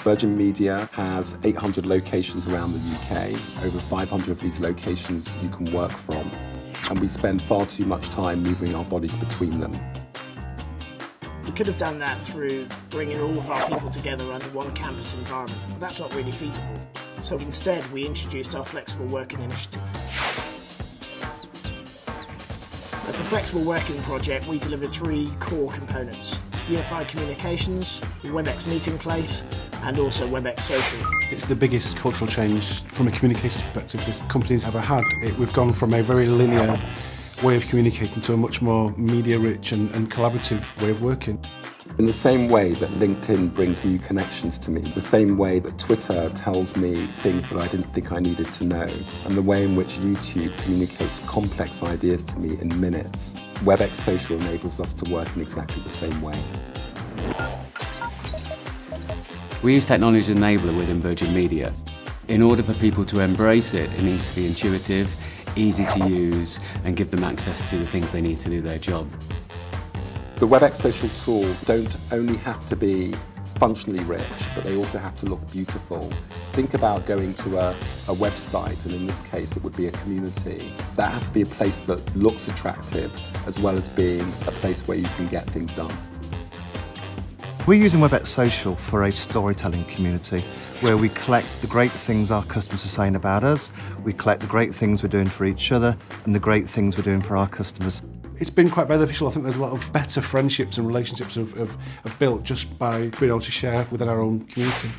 Virgin Media has 800 locations around the UK. Over 500 of these locations you can work from. And we spend far too much time moving our bodies between them. We could have done that through bringing all of our people together under one campus environment, but that's not really feasible. So instead we introduced our Flexible Working Initiative. At the Flexible Working project we delivered 3 core components: Unified Communications, WebEx Meeting Place, and also WebEx Social. It's the biggest cultural change from a communications perspective this company's ever had. We've gone from a very linear way of communicating to a much more media-rich and collaborative way of working. In the same way that LinkedIn brings new connections to me, the same way that Twitter tells me things that I didn't think I needed to know, and the way in which YouTube communicates complex ideas to me in minutes, WebEx Social enables us to work in exactly the same way. We use technology as an enabler within Virgin Media. In order for people to embrace it, it needs to be intuitive, easy to use, and give them access to the things they need to do their job. The WebEx Social tools don't only have to be functionally rich, but they also have to look beautiful. Think about going to a website, and in this case it would be a community. That has to be a place that looks attractive, as well as being a place where you can get things done. We're using WebEx Social for a storytelling community where we collect the great things our customers are saying about us, we collect the great things we're doing for each other, and the great things we're doing for our customers. It's been quite beneficial. I think there's a lot of better friendships and relationships have built just by being able to share within our own community.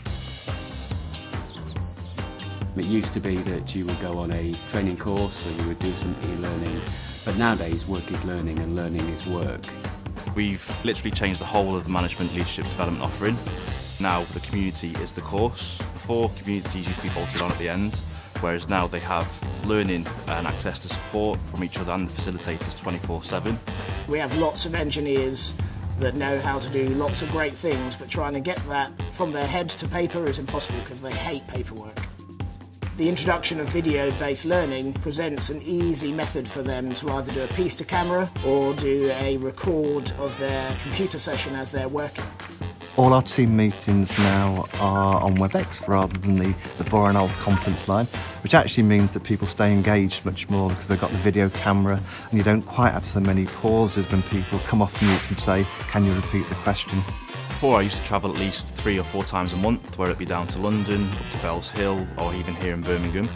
It used to be that you would go on a training course or you would do some e-learning, but nowadays work is learning and learning is work. We've literally changed the whole of the management leadership development offering. Now the community is the course. Before, communities used to be bolted on at the end, whereas now they have learning and access to support from each other and the facilitators 24/7. We have lots of engineers that know how to do lots of great things, but trying to get that from their head to paper is impossible because they hate paperwork. The introduction of video-based learning presents an easy method for them to either do a piece to camera or do a record of their computer session as they're working. All our team meetings now are on WebEx rather than the boring old conference line, which actually means that people stay engaged much more because they've got the video camera and you don't quite have so many pauses when people come off mute and say, "Can you repeat the question?" Before I used to travel at least 3 or 4 times a month, whether it be down to London, up to Bells Hill, or even here in Birmingham.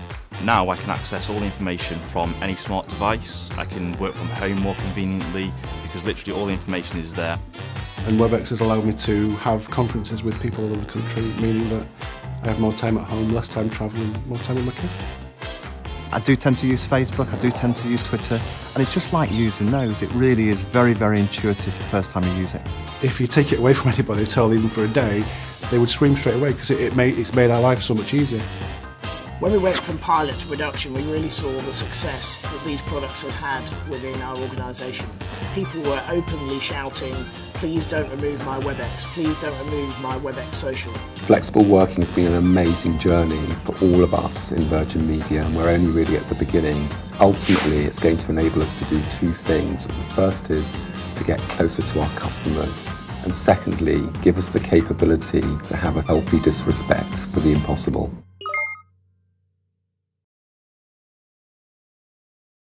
Now I can access all the information from any smart device. I can work from home more conveniently because literally all the information is there. And WebEx has allowed me to have conferences with people all over the country, meaning that I have more time at home, less time travelling, more time with my kids. I do tend to use Facebook, I do tend to use Twitter, and it's just like using those. It really is very, very intuitive the first time you use it. If you take it away from anybody at all, even for a day, they would scream straight away because it's made our life so much easier. When we went from pilot to production, we really saw the success that these products had within our organisation. People were openly shouting, "Please don't remove my WebEx, please don't remove my WebEx Social." Flexible working has been an amazing journey for all of us in Virgin Media, and we're only really at the beginning. Ultimately, it's going to enable us to do 2 things. The first is to get closer to our customers, and secondly, give us the capability to have a healthy disrespect for the impossible.